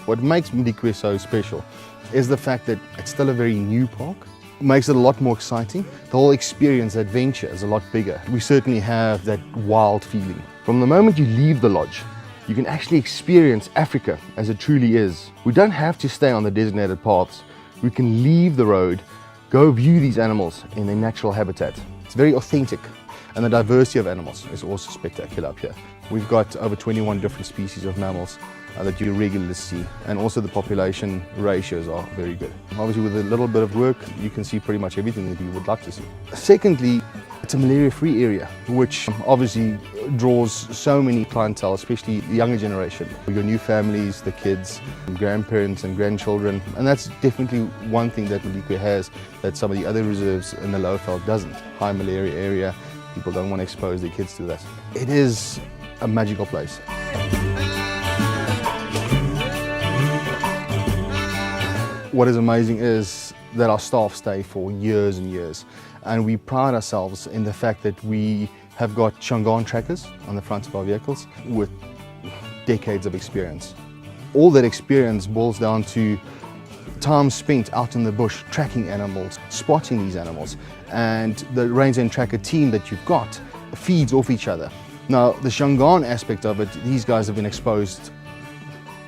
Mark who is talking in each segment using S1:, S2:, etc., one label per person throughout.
S1: What makes Madikwe so special is the fact that it's still a very new park. Makes it a lot more exciting. The whole experience, adventure, is a lot bigger. We certainly have that wild feeling. From the moment you leave the lodge, you can actually experience Africa as it truly is. We don't have to stay on the designated paths. We can leave the road, go view these animals in their natural habitat. It's very authentic, and the diversity of animals is also spectacular up here. We've got over 21 different species of mammals that you regularly see, and also the population ratios are very good. Obviously, with a little bit of work, you can see pretty much everything that you would like to see. Secondly, it's a malaria-free area, which obviously draws so many clientele, especially the younger generation. Your new families, the kids, grandparents and grandchildren, and that's definitely one thing that Madikwe has that some of the other reserves in the Lowveld doesn't. High malaria area, people don't want to expose their kids to that. It is a magical place. What is amazing is that our staff stay for years and years, and we pride ourselves in the fact that we have got Shangaan trackers on the front of our vehicles with decades of experience. All that experience boils down to time spent out in the bush tracking animals, spotting these animals, and the range and tracker team that you've got feeds off each other. Now, the Shangaan aspect of it, these guys have been exposed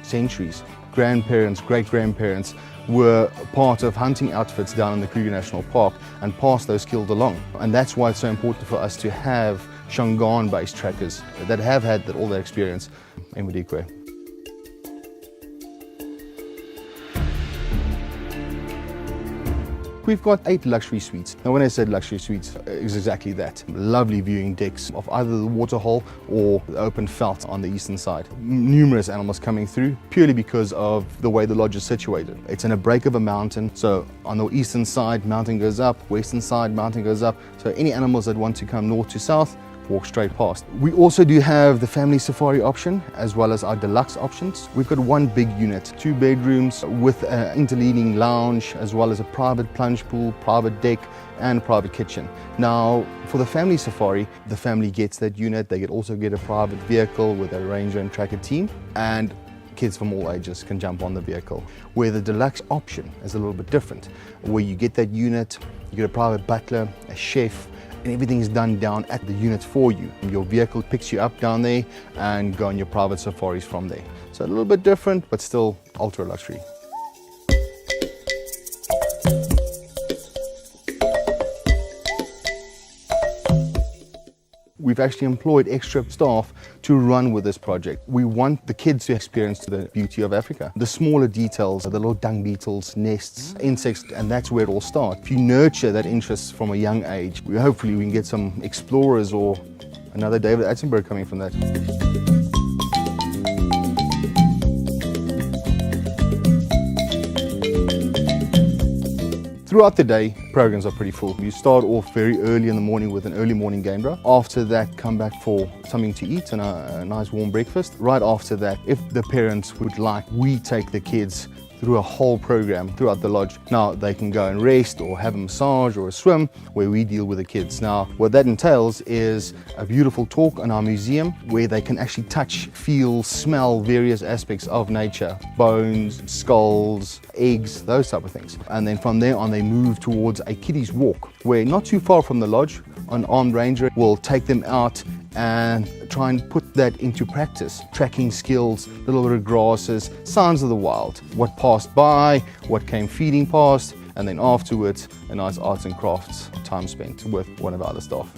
S1: centuries. Grandparents, great-grandparents were part of hunting outfits down in the Kruger National Park and passed those skills along. And that's why it's so important for us to have Shangaan-based trackers that have had all that experience in Madikwe. We've got 8 luxury suites. Now, when I said luxury suites, it's exactly that. Lovely viewing decks of either the waterhole or the open veld on the eastern side. Numerous animals coming through purely because of the way the lodge is situated. It's in a break of a mountain, so on the eastern side, mountain goes up, western side, mountain goes up. So any animals that want to come north to south, walk straight past. We also do have the family safari option as well as our deluxe options. We've got one big unit, 2 bedrooms with an interleading lounge as well as a private plunge pool, private deck and private kitchen. Now for the family safari, the family gets that unit. They also get a private vehicle with a ranger and tracker team, and kids from all ages can jump on the vehicle. Where the deluxe option is a little bit different, where you get that unit, you get a private butler, a chef, and everything is done down at the unit for you. Your vehicle picks you up down there and go on your private safaris from there. So a little bit different, but still ultra luxury. We've actually employed extra staff to run with this project. We want the kids to experience the beauty of Africa. The smaller details, the little dung beetles, nests, insects, and that's where it all starts. If you nurture that interest from a young age, hopefully we can get some explorers or another David Attenborough coming from that. Throughout the day, programs are pretty full. You start off very early in the morning with an early morning game drive. After that, come back for something to eat and a nice warm breakfast. Right after that, if the parents would like, we take the kids through a whole program throughout the lodge. Now they can go and rest or have a massage or a swim where we deal with the kids. Now what that entails is a beautiful talk in our museum where they can actually touch, feel, smell various aspects of nature. Bones, skulls, eggs, those type of things. And then from there on they move towards a kiddies walk where not too far from the lodge, an armed ranger will take them out and try and put that into practice. Tracking skills, little bit of grasses, signs of the wild, what passed by, what came feeding past, and then afterwards a nice arts and crafts time spent with one of our other staff.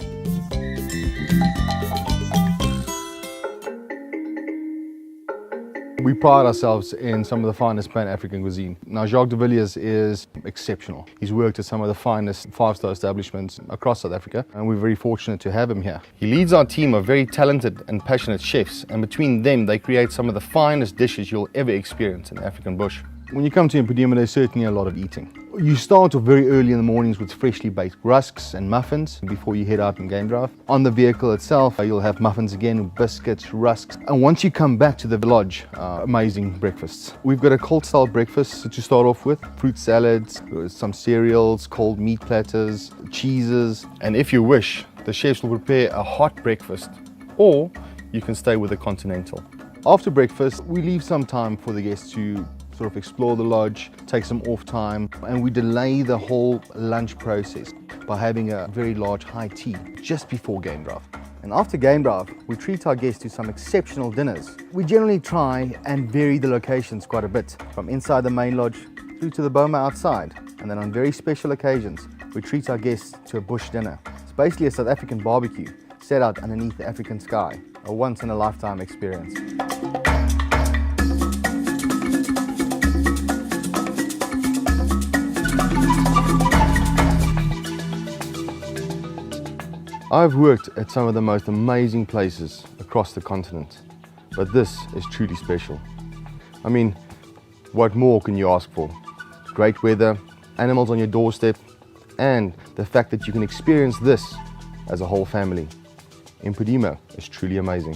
S1: We pride ourselves in some of the finest Pan-African cuisine. Now, Jacques de Villiers is exceptional. He's worked at some of the finest 5-star establishments across South Africa, and we're very fortunate to have him here. He leads our team of very talented and passionate chefs, and between them, they create some of the finest dishes you'll ever experience in the African bush. When you come to Impodimo, there's certainly a lot of eating. You start off very early in the mornings with freshly baked rusks and muffins before you head out and game drive. On the vehicle itself, you'll have muffins again, biscuits, rusks. And once you come back to the lodge, amazing breakfasts. We've got a cold style breakfast to start off with, fruit salads, some cereals, cold meat platters, cheeses. And if you wish, the chefs will prepare a hot breakfast, or you can stay with a continental. After breakfast, we leave some time for the guests to sort of explore the lodge, take some off time, and we delay the whole lunch process by having a very large high tea just before game drive. And after game drive, we treat our guests to some exceptional dinners. We generally try and vary the locations quite a bit, from inside the main lodge through to the boma outside. And then on very special occasions, we treat our guests to a bush dinner. It's basically a South African barbecue set out underneath the African sky, a once-in-a-lifetime experience. I've worked at some of the most amazing places across the continent, but this is truly special. I mean, what more can you ask for? Great weather, animals on your doorstep, and the fact that you can experience this as a whole family. Impodimo is truly amazing.